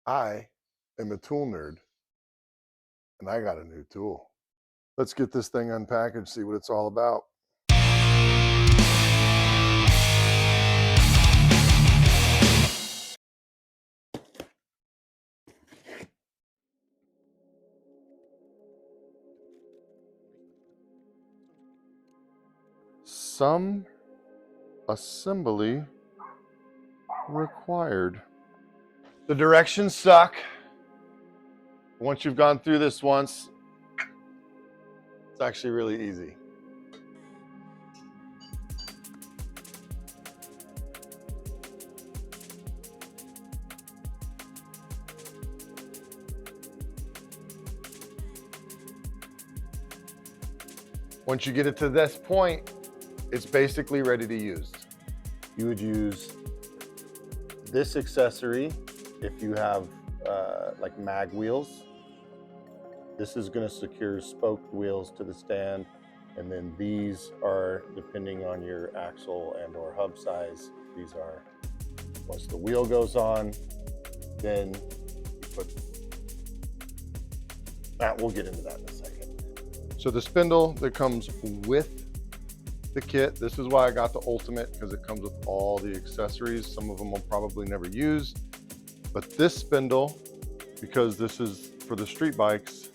I am a tool nerd, and I got a new tool. Let's get this thing unpackaged, see what it's all about. Some assembly required. The directions suck. Once you've gone through this once, it's actually really easy. Once you get it to this point, it's basically ready to use. You would use this accessory if you have like mag wheels. This is going to secure spoked wheels to the stand, and then these are, depending on your axle and or hub size, these are, once the wheel goes on, then you put that. We'll get into that in a second. So the spindle that comes with the kit, this is why I got the Ultimate, because it comes with all the accessories. Some of them I'll probably never use, but this spindle, because this is for the street bikes,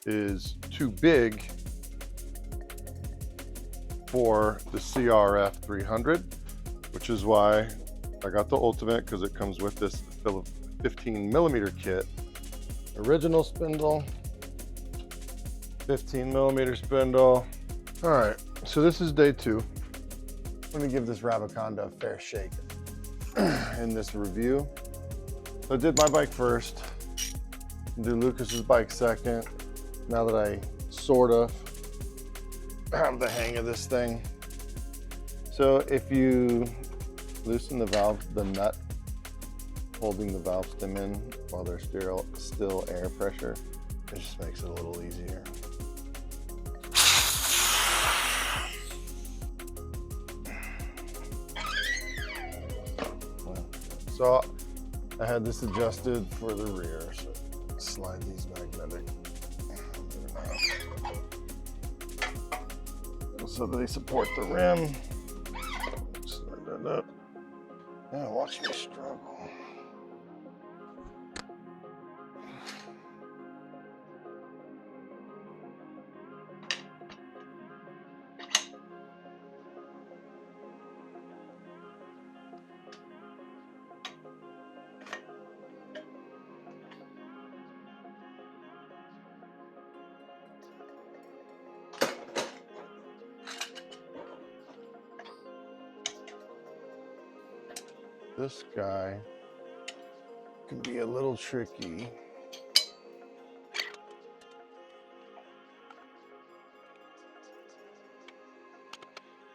is too big for the CRF 300, which is why I got the Ultimate, because it comes with this 15mm kit. Original spindle, 15mm spindle. All right, so this is day 2. Let me give this Rabaconda a fair shake in this review. So I did my bike first, do Lucas's bike second. Now that I sort of have the hang of this thing. So if you loosen the valve, the nut holding the valve stem in while there's still air pressure, it just makes it a little easier. So I had this adjusted for the rear, so slide these magnetic so they support the rim. Slide that up. Yeah, watch me struggle. This guy can be a little tricky.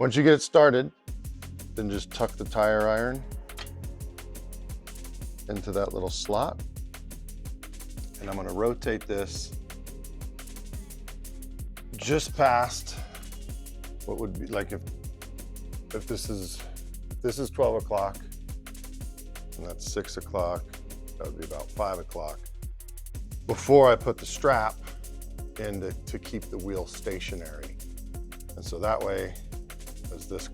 Once you get it started, then just tuck the tire iron into that little slot. And I'm gonna rotate this just past what would be like if this is 12 o'clock, and that's 6 o'clock, that would be about 5 o'clock, before I put the strap in to keep the wheel stationary. And so that way, as this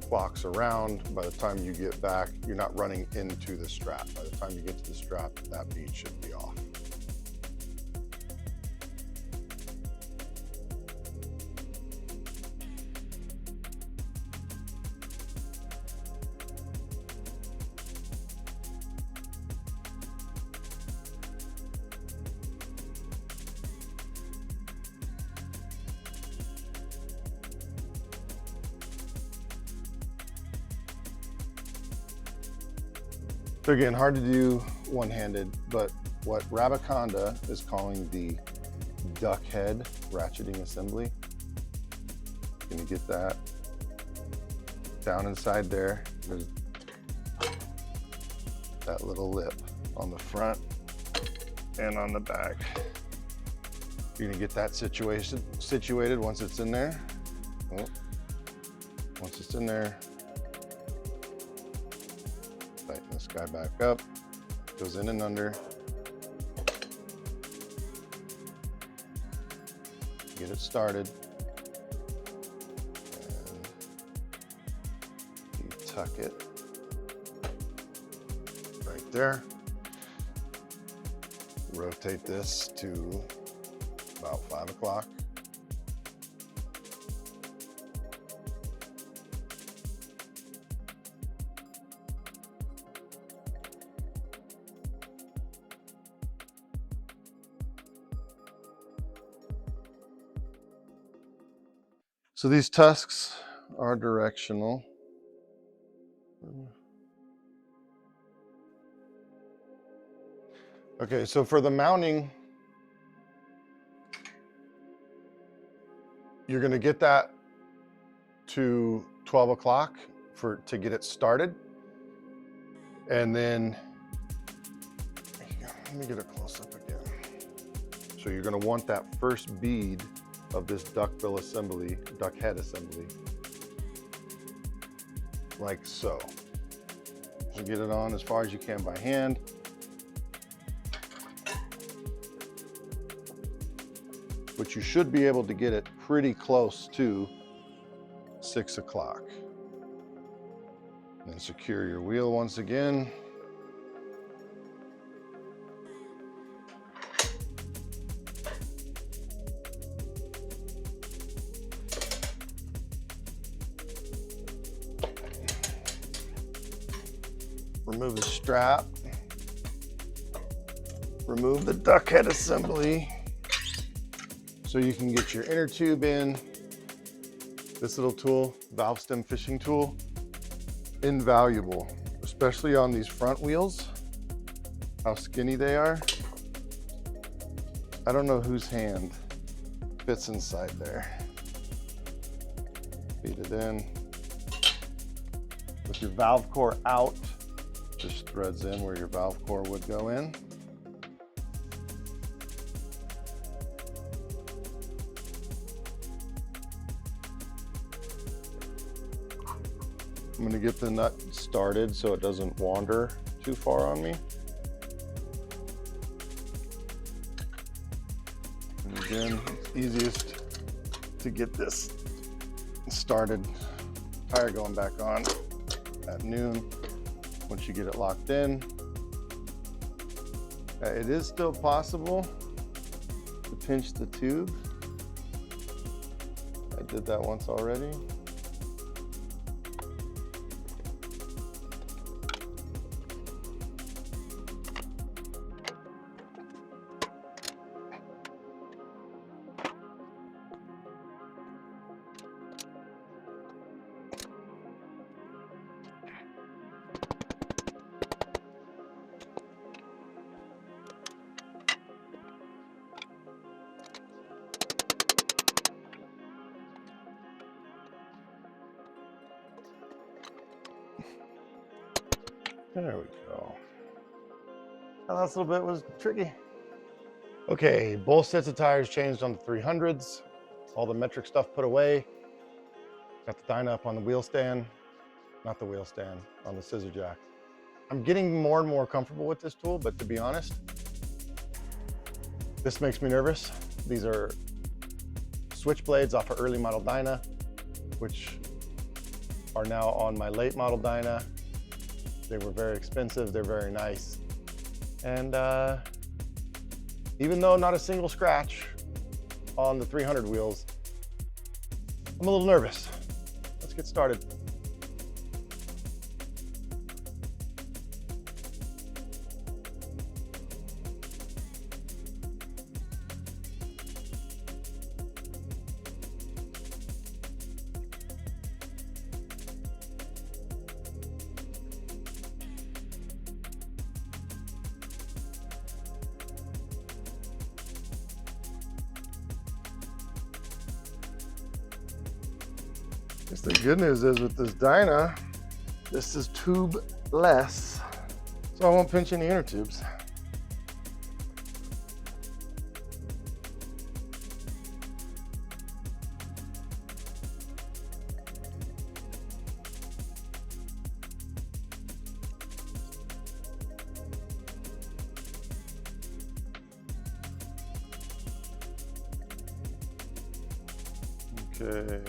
clocks around, by the time you get back, you're not running into the strap. By the time you get to the strap, that bead should be off. So again, hard to do one-handed, but what Rabaconda is calling the duck head ratcheting assembly, gonna get that down inside there. There's that little lip on the front and on the back. You're gonna get that situated once it's in there. Oh, once it's in there, tighten this guy back up. Goes in and under. Get it started. And you tuck it right there. Rotate this to about 5 o'clock. So these tusks are directional. Okay, so for the mounting, you're gonna get that to 12 o'clock to get it started. And then, let me get a close up again. So you're gonna want that first bead of this duck head assembly, like so. So get it on as far as you can by hand. But you should be able to get it pretty close to 6 o'clock. And secure your wheel once again. Remove the strap. Remove the duck head assembly so you can get your inner tube in. This little tool, valve stem fishing tool, invaluable, especially on these front wheels, how skinny they are. I don't know whose hand fits inside there. Feed it in. With your valve core out, just threads in where your valve core would go in. I'm gonna get the nut started so it doesn't wander too far on me. And again, it's easiest to get this started. Tire going back on at noon. Once you get it locked in, it is still possible to pinch the tube. I did that once already. There we go. That last little bit was tricky. Okay, both sets of tires changed on the 300s. All the metric stuff put away. Got the dyno up on the wheel stand. Not the wheel stand, on the scissor jack. I'm getting more and more comfortable with this tool, but to be honest, this makes me nervous. These are switch blades off of early model dyna, which are now on my late model dyna. They were very expensive, they're very nice. And even though not a single scratch on the 300 wheels, I'm a little nervous. Let's get started. Guess the good news is with this dyna, this is tube-less, so I won't pinch any inner tubes. Okay.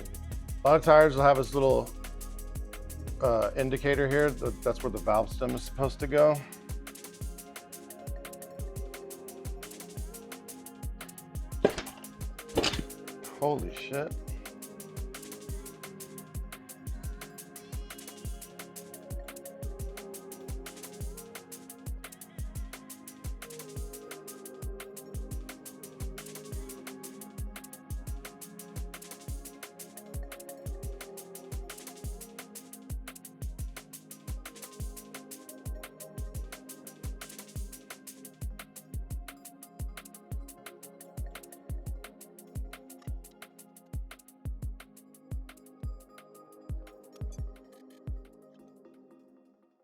A lot of tires will have this little indicator here. That's where the valve stem is supposed to go. Holy shit.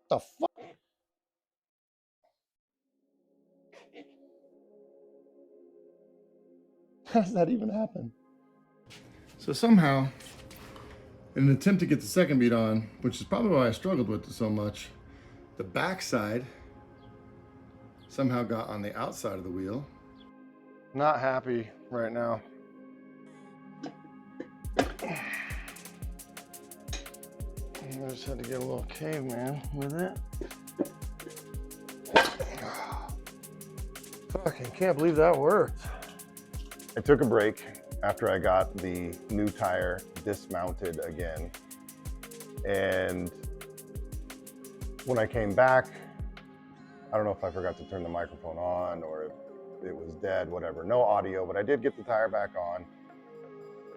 The fuck? How does that even happen? So somehow, in an attempt to get the second beat on, which is probably why I struggled with it so much, the backside somehow got on the outside of the wheel. Not happy right now. I just had to get a little caveman with it. Fucking can't believe that worked. I took a break after I got the new tire dismounted again. And when I came back, I don't know if I forgot to turn the microphone on or if it was dead, whatever. No audio, but I did get the tire back on.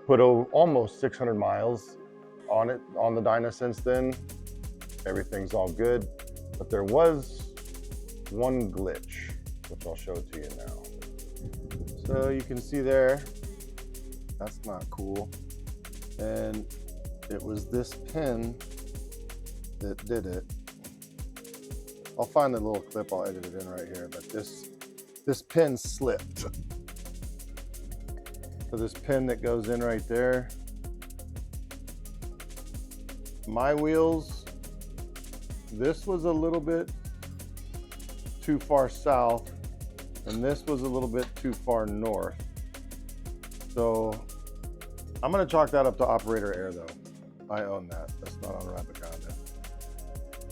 Put almost 600 miles on it, on the Dyna since then. Everything's all good, but there was one glitch, which I'll show it to you now. So you can see there, that's not cool. And it was this pin that did it. I'll find the little clip, I'll edit it in right here, but this pin slipped. So this pin that goes in right there, my wheels, this was a little bit too far south and this was a little bit too far north. So I'm gonna chalk that up to operator error though. I own that, that's not on Rabaconda.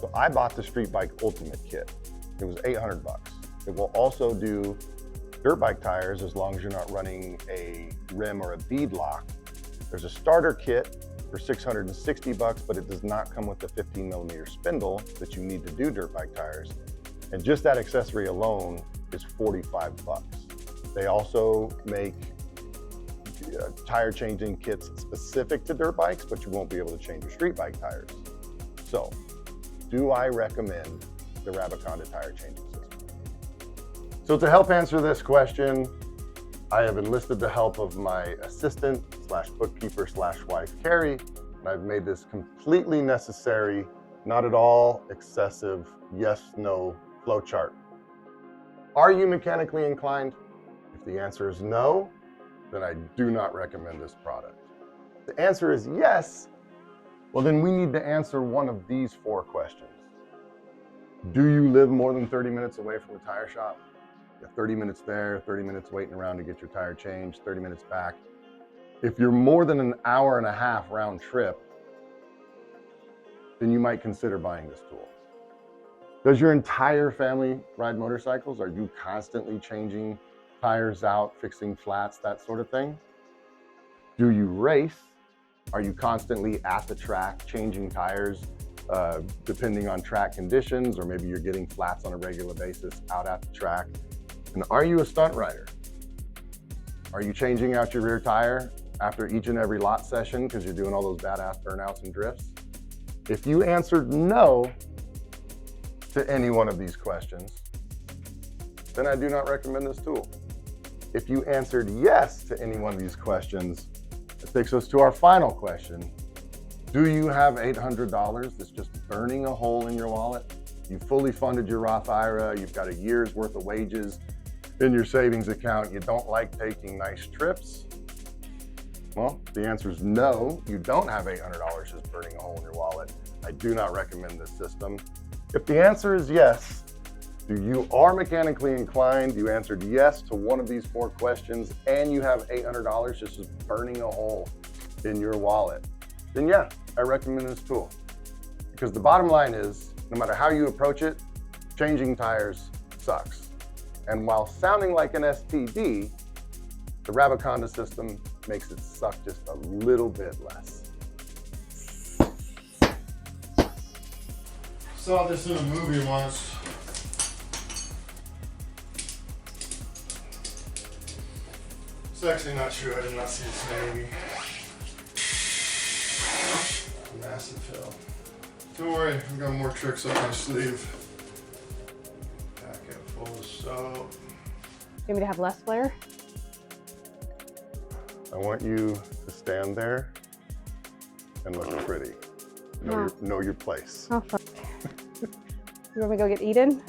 So I bought the Street Bike Ultimate Kit. It was 800 bucks. It will also do dirt bike tires as long as you're not running a rim or a bead lock. There's a starter kit for 660 bucks, but it does not come with the 15mm spindle that you need to do dirt bike tires. And just that accessory alone is 45 bucks. They also make tire changing kits specific to dirt bikes, but you won't be able to change your street bike tires. So, do I recommend the Rabaconda tire changing system? So to help answer this question, I have enlisted the help of my assistant slash bookkeeper slash wife, Carrie, and I've made this completely necessary, not at all excessive, yes/no flowchart. Are you mechanically inclined? If the answer is no, then I do not recommend this product. If the answer is yes, well then we need to answer one of these 4 questions. Do you live more than 30 minutes away from a tire shop? You have 30 minutes there, 30 minutes waiting around to get your tire changed, 30 minutes back. If you're more than an hour and a half round trip, then you might consider buying this tool. Does your entire family ride motorcycles? Are you constantly changing tires out, fixing flats, that sort of thing? Do you race? Are you constantly at the track changing tires, depending on track conditions, or maybe you're getting flats on a regular basis out at the track? And are you a stunt rider? Are you changing out your rear tire after each and every lot session because you're doing all those badass burnouts and drifts? If you answered no to any one of these questions, then I do not recommend this tool. If you answered yes to any one of these questions, it takes us to our final question. Do you have $800 that's just burning a hole in your wallet? You fully funded your Roth IRA, you've got a year's worth of wages in your savings account, you don't like taking nice trips? Well, the answer is no, you don't have $800 just burning a hole in your wallet. I do not recommend this system. If the answer is yes, you are mechanically inclined, you answered yes to one of these 4 questions, and you have $800 just burning a hole in your wallet, then yeah, I recommend this tool. Because the bottom line is, no matter how you approach it, changing tires sucks. And while sounding like an STD, the Rabaconda system makes it suck just a little bit less. Saw this in a movie once. It's actually not true, I did not see this in a movie. Massive fail. Don't worry, I've got more tricks up my sleeve. Packet full of soap. You want me to have less flare? I want you to stand there and look pretty. Know your place. Oh, fuck. You want me to go get Eden?